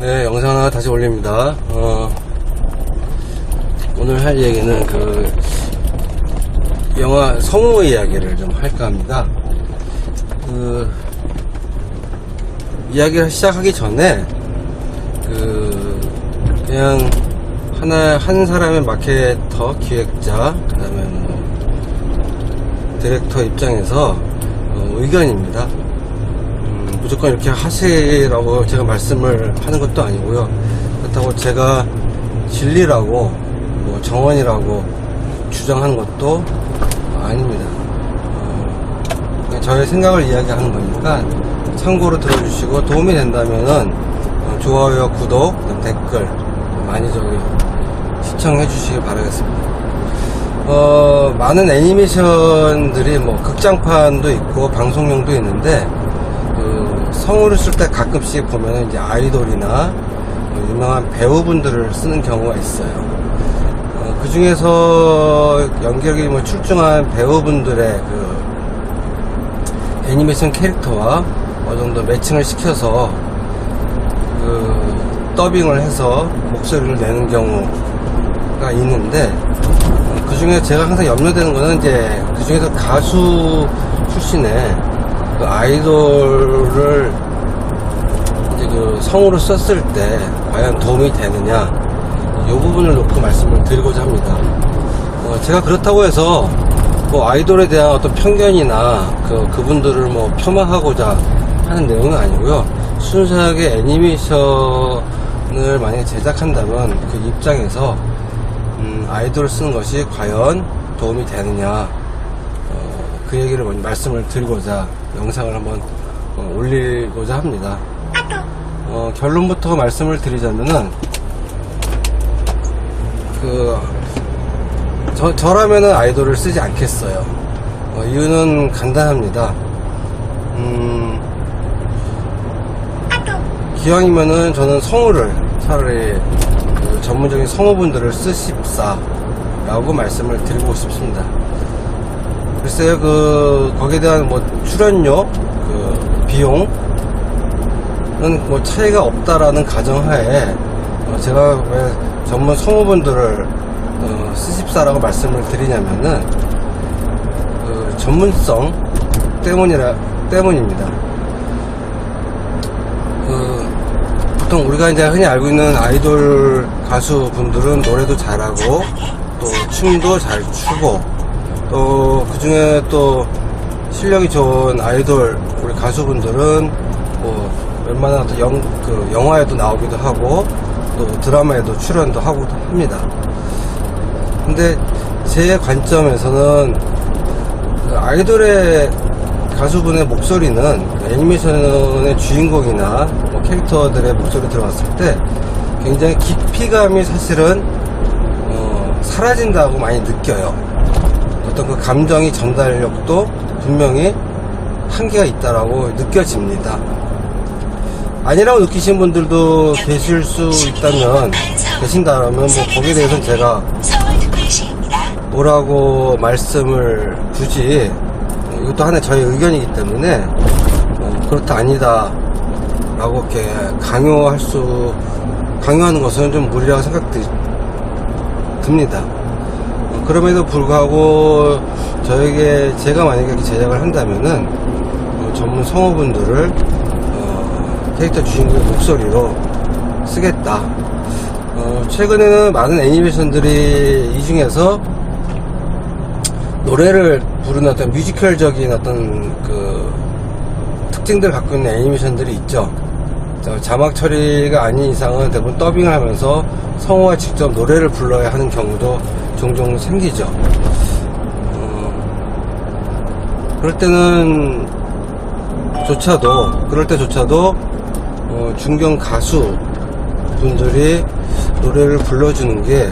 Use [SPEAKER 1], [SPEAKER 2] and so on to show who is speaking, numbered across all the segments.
[SPEAKER 1] 네, 영상 하나 다시 올립니다. 오늘 할 얘기는 영화 성우 이야기를 좀 할까 합니다. 이야기를 시작하기 전에 그냥 한 사람의 마케터, 기획자, 그 다음에 디렉터 입장에서 의견입니다. 무조건 이렇게 하시라고 제가 말씀을 하는 것도 아니고요. 그렇다고 제가 진리라고 정언이라고 주장하는 것도 아닙니다. 그냥 저의 생각을 이야기하는 거니까 참고로 들어주시고 도움이 된다면은 좋아요, 구독, 댓글 많이 시청해 주시기 바라겠습니다. 많은 애니메이션들이 극장판도 있고 방송용도 있는데 성우를 쓸 때 가끔씩 보면은 이제 아이돌이나 유명한 배우분들을 쓰는 경우가 있어요. 그 중에서 연기력이 출중한 배우분들의 애니메이션 캐릭터와 어느 정도 매칭을 시켜서 더빙을 해서 목소리를 내는 경우가 있는데, 그 중에 제가 항상 염려되는 거는 이제 그 중에서 가수 출신의 아이돌을 이제 성우로 썼을 때 과연 도움이 되느냐, 이 부분을 놓고 말씀을 드리고자 합니다. 제가 그렇다고 해서 아이돌에 대한 어떤 편견이나 그분들을 폄하하고자 하는 내용은 아니고요. 순수하게 애니메이션을 만약에 제작한다면 그 입장에서 아이돌을 쓰는 것이 과연 도움이 되느냐, 그 얘기를 먼저 말씀을 드리고자 영상을 한번 올리고자 합니다. 결론부터 말씀을 드리자면은 저라면은 아이돌을 쓰지 않겠어요. 이유는 간단합니다. 기왕이면은 저는 성우를 차라리 전문적인 성우분들을 쓰십사 라고 말씀을 드리고 싶습니다. 글쎄요, 거기에 대한 출연료, 비용은 차이가 없다라는 가정하에 제가 왜 전문 성우분들을 쓰십사라고 말씀을 드리냐면은 전문성 때문입니다. 보통 우리가 이제 흔히 알고 있는 아이돌 가수분들은 노래도 잘하고 또 춤도 잘 추고, 또 그 중에 또 실력이 좋은 아이돌 우리 가수분들은 웬만한 영화에도 나오기도 하고 또 드라마에도 출연도 하고 합니다. 근데 제 관점에서는 아이돌의 가수분의 목소리는 애니메이션의 주인공이나 캐릭터들의 목소리 들어갔을 때 굉장히 깊이감이 사실은 사라진다고 많이 느껴요. 어떤 감정이 전달력도 분명히 한계가 있다라고 느껴집니다. 아니라고 느끼신 분들도 계신다면 거기에 대해서는 제가 뭐라고 말씀을 굳이, 이것도 하나의 저의 의견이기 때문에 그렇다 아니다 라고 이렇게 강요하는 것은 좀 무리라고 듭니다. 그럼에도 불구하고 제가 만약에 제작을 한다면은 전문 성우분들을 캐릭터 주인공의 목소리로 쓰겠다. 최근에는 많은 애니메이션들이 이 중에서 노래를 부르는 어떤 뮤지컬적인 어떤 특징들을 갖고 있는 애니메이션들이 있죠. 자막 처리가 아닌 이상은 대부분 더빙을 하면서 성우가 직접 노래를 불러야 하는 경우도 종종 생기죠. 그럴 때조차도 중견 가수 분들이 노래를 불러주는 게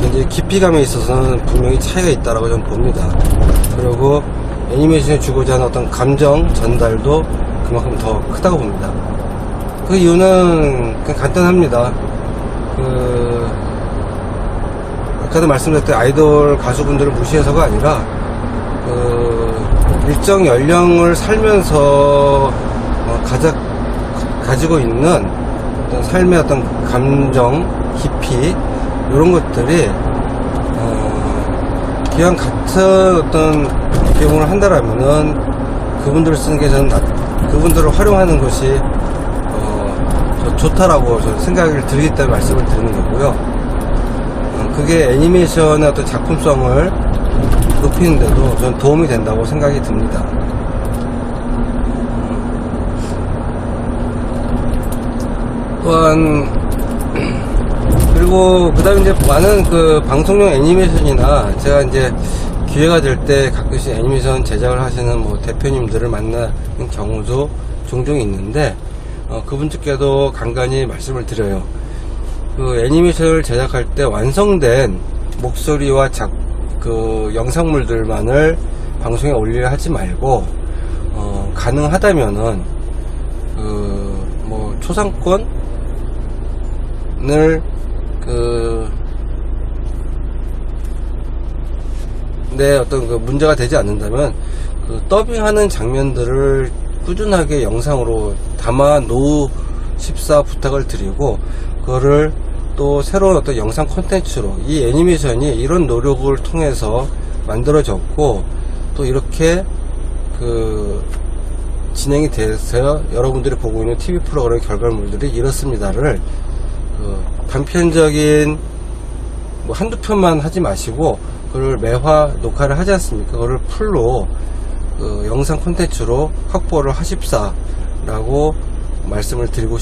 [SPEAKER 1] 굉장히 깊이감에 있어서는 분명히 차이가 있다라고 저는 봅니다. 그리고 애니메이션에 주고자 하는 어떤 감정 전달도 그만큼 더 크다고 봅니다. 그 이유는 그냥 간단합니다. 아까도 말씀드렸던 아이돌 가수분들을 무시해서가 아니라 일정 연령을 살면서 가지고 있는 어떤 삶의 어떤 감정, 깊이, 이런 것들이, 기왕 같은 어떤 비용을 한다라면은, 그분들을 쓰는 게 저는, 그분들을 활용하는 것이, 좋다라고 저는 생각을 들기 때문에 말씀을 드리는 거고요. 그게 애니메이션의 어떤 작품성을 높이는데도 저는 도움이 된다고 생각이 듭니다. 또한 그리고 그 다음에 이제 많은 그 방송용 애니메이션이나 제가 이제 기회가 될 때 가끔씩 애니메이션 제작을 하시는 뭐 대표님들을 만나는 경우도 종종 있는데, 그분들께도 간간히 말씀을 드려요. 그 애니메이션을 제작할 때 완성된 목소리와 그 영상물들만을 방송에 올리려 하지 말고, 가능하다면은 뭐 초상권을 내 어떤 그 문제가 되지 않는다면 그 더빙하는 장면들을 꾸준하게 영상으로 담아 놓으십사 부탁을 드리고, 그거를 또 새로운 어떤 영상 콘텐츠로, 이 애니메이션이 이런 노력을 통해서 만들어졌고 또 이렇게 그 진행이 돼서 여러분들이 보고 있는 TV 프로그램 결과물들이 이렇습니다를 단편적인 뭐 한두 편만 하지 마시고 그걸 매화 녹화를 하지 않습니까? 그거를 풀로 영상 콘텐츠로 확보를 하십사라고 말씀을 드리고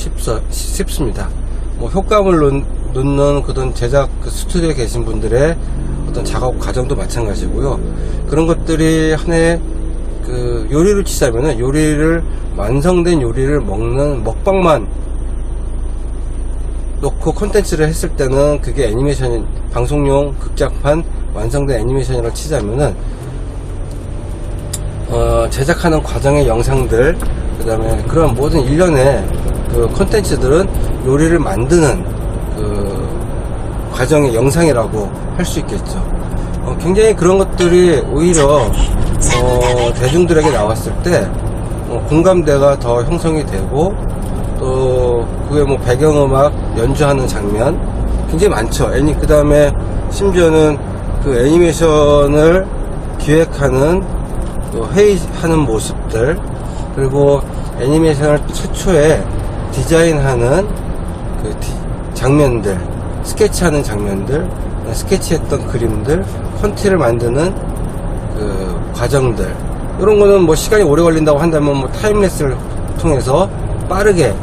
[SPEAKER 1] 싶습니다. 뭐 효과물 넣는 그런 제작 스튜디오에 계신 분들의 어떤 작업 과정도 마찬가지고요. 그런 것들이 하나의 그 요리를 치자면은, 요리를 완성된 요리를 먹는 먹방만 놓고 콘텐츠를 했을 때는 그게 애니메이션, 방송용 극장판 완성된 애니메이션이라고 치자면은, 제작하는 과정의 영상들, 그 다음에 그런 모든 일련의 그 콘텐츠들은 요리를 만드는 그 과정의 영상이라고 할 수 있겠죠. 굉장히 그런 것들이 오히려 대중들에게 나왔을 때 공감대가 더 형성이 되고, 또 그게 뭐 배경음악 연주하는 장면 굉장히 많죠. 그 다음에 심지어는 그 애니메이션을 기획하는 또 회의하는 모습들, 그리고 애니메이션을 최초에 디자인하는 그 장면들, 스케치하는 장면들, 스케치했던 그림들, 콘티를 만드는 그 과정들, 이런 거는 뭐 시간이 오래 걸린다고 한다면 뭐 타임랩스를 통해서 빠르게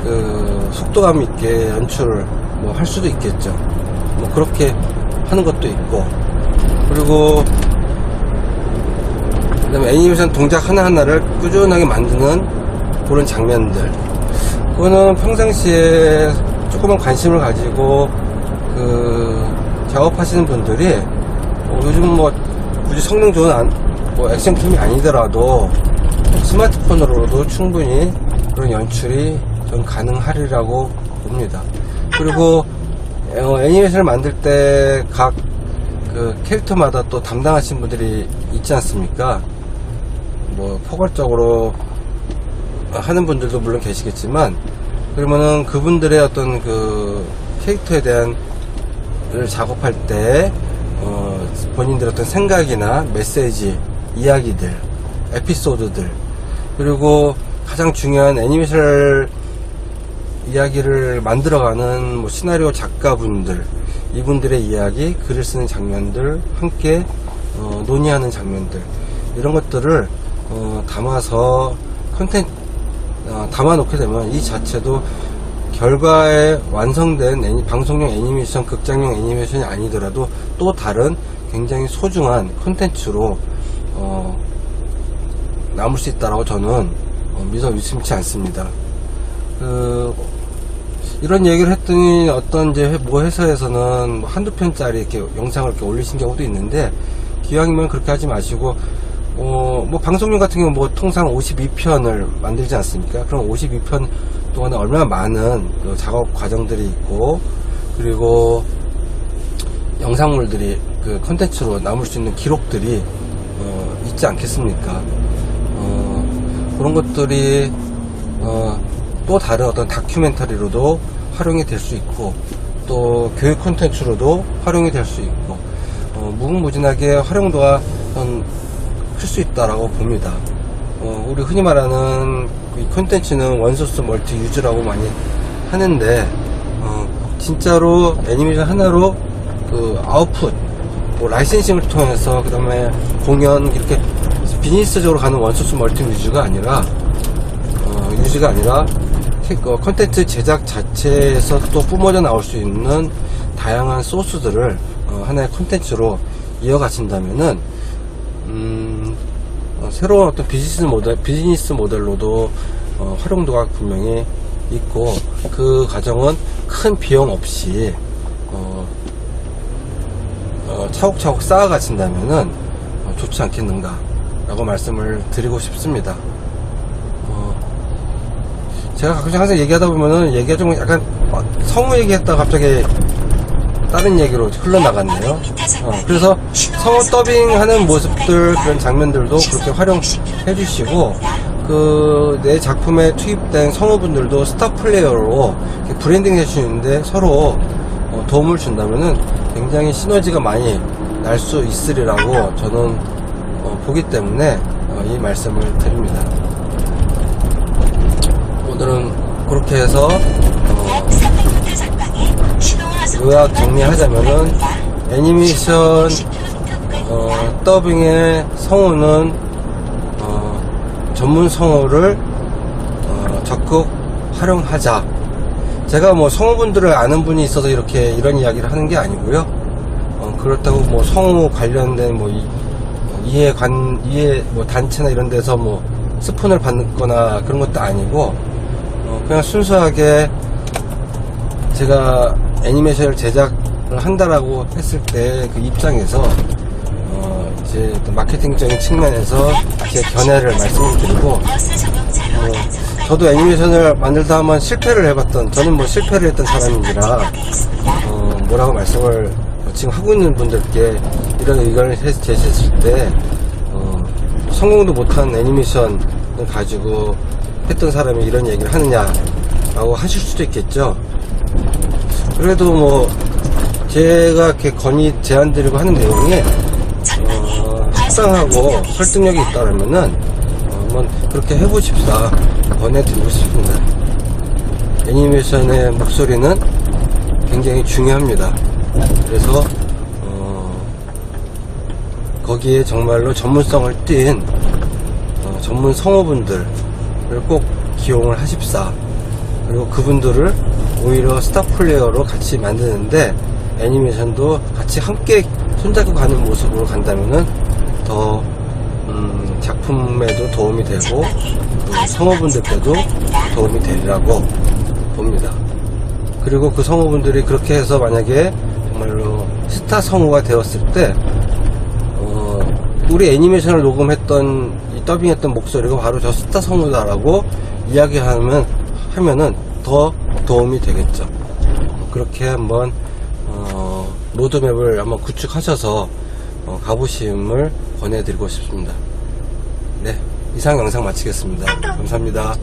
[SPEAKER 1] 그 속도감 있게 연출을 뭐 할 수도 있겠죠. 뭐 그렇게 하는 것도 있고, 그리고 그다음에 애니메이션 동작 하나하나를 꾸준하게 만드는 그런 장면들, 그거는 평상시에 조금만 관심을 가지고 그 작업하시는 분들이 요즘 뭐 굳이 성능 좋은 뭐 액션캠이 아니더라도 스마트폰으로도 충분히 그런 연출이 좀 가능하리라고 봅니다. 그리고 애니메이션을 만들 때 각 그 캐릭터마다 또 담당하신 분들이 있지 않습니까? 뭐 포괄적으로 하는 분들도 물론 계시겠지만, 그러면은 그분들의 어떤 그 캐릭터에 대한 작업할 때 본인들의 어떤 생각이나 메시지, 이야기들, 에피소드들, 그리고 가장 중요한 애니메이션 이야기를 만들어가는 뭐 시나리오 작가분들, 이분들의 이야기, 글을 쓰는 장면들, 함께 논의하는 장면들, 이런 것들을 담아서 담아놓게 되면 이 자체도 결과에 완성된 방송용 애니메이션, 극장용 애니메이션이 아니더라도 또 다른 굉장히 소중한 콘텐츠로 남을 수 있다라고 저는 믿어 의심치 않습니다. 이런 얘기를 했더니 어떤 이제 뭐 회사에서는 뭐 한두 편짜리 이렇게 영상을 이렇게 올리신 경우도 있는데, 기왕이면 그렇게 하지 마시고 뭐 방송용 같은 경우 뭐 통상 52편을 만들지 않습니까? 그럼 52편 동안에 얼마나 많은 그 작업 과정들이 있고, 그리고 영상물들이 그 컨텐츠로 남을 수 있는 기록들이 있지 않겠습니까? 그런 것들이 또 다른 어떤 다큐멘터리로도 활용이 될 수 있고, 또 교육 콘텐츠로도 활용이 될 수 있고, 무궁무진하게 활용도가 클 수 있다라고 봅니다. 우리 흔히 말하는 이 콘텐츠는 원소스 멀티 유즈라고 많이 하는데, 진짜로 애니메이션 하나로 그 아웃풋, 뭐 라이센싱을 통해서 그 다음에 공연 이렇게 비즈니스적으로 가는 원소스 멀티 유즈가 아니라 콘텐츠 제작 자체에서 또 뿜어져 나올 수 있는 다양한 소스들을 하나의 콘텐츠로 이어가신다면은 새로운 어떤 비즈니스 모델로도 활용도가 분명히 있고, 그 과정은 큰 비용 없이 차곡차곡 쌓아가신다면은 좋지 않겠는가 라고 말씀을 드리고 싶습니다. 제가 가끔씩 항상 얘기하다 보면은 얘기가 좀 약간 성우 얘기했다가 갑자기 다른 얘기로 흘러나갔네요. 그래서 성우 더빙하는 모습들, 그런 장면들도 그렇게 활용해 주시고, 내 작품에 투입된 성우분들도 스타 플레이어로 브랜딩 해주시는데 서로 도움을 준다면은 굉장히 시너지가 많이 날 수 있으리라고 저는 보기 때문에 이 말씀을 드립니다. 오늘은 그렇게 해서 요약 정리하자면은 애니메이션 더빙의 성우는 전문 성우를 적극 활용하자. 제가 뭐 성우분들을 아는 분이 있어서 이런 이야기를 하는 게 아니고요. 그렇다고 뭐 성우 관련된 뭐 이해 뭐 단체나 이런 데서 뭐 스폰을 받거나 그런 것도 아니고, 그냥 순수하게 제가 애니메이션을 제작을 한다라고 했을 때 그 입장에서 이제 마케팅적인 측면에서 제 견해를 말씀드리고, 저도 애니메이션을 만들다 한번 실패를 해봤던, 저는 뭐 실패를 했던 사람인지라 뭐라고 말씀을 지금 하고 있는 분들께 이런 의견을 제시했을 때 성공도 못한 애니메이션을 가지고 했던 사람이 이런 얘기를 하느냐라고 하실 수도 있겠죠. 그래도 뭐 제가 이렇게 제안드리고 하는 내용이 합당하고 설득력이 있다면은 한번 그렇게 해보십사 권해드리고 싶습니다. 애니메이션의 목소리는 굉장히 중요합니다. 그래서 거기에 정말로 전문성을 띈 전문 성우분들을 꼭 기용을 하십사. 그리고 그분들을 오히려 스타 플레이어로 같이 만드는데 애니메이션도 같이 함께 손잡고 가는 모습으로 간다면은 더 작품에도 도움이 되고 성우분들께도 도움이 되리라고 봅니다. 그리고 그 성우분들이 그렇게 해서 만약에 정말로 스타 성우가 되었을 때 우리 애니메이션을 녹음했던 더빙했던 목소리가 바로 저 스타 성우다라고 이야기하면은 더 도움이 되겠죠. 그렇게 한번 로드맵을 한번 구축하셔서 가보심을 권해드리고 싶습니다. 네, 이상 영상 마치겠습니다. 감사합니다.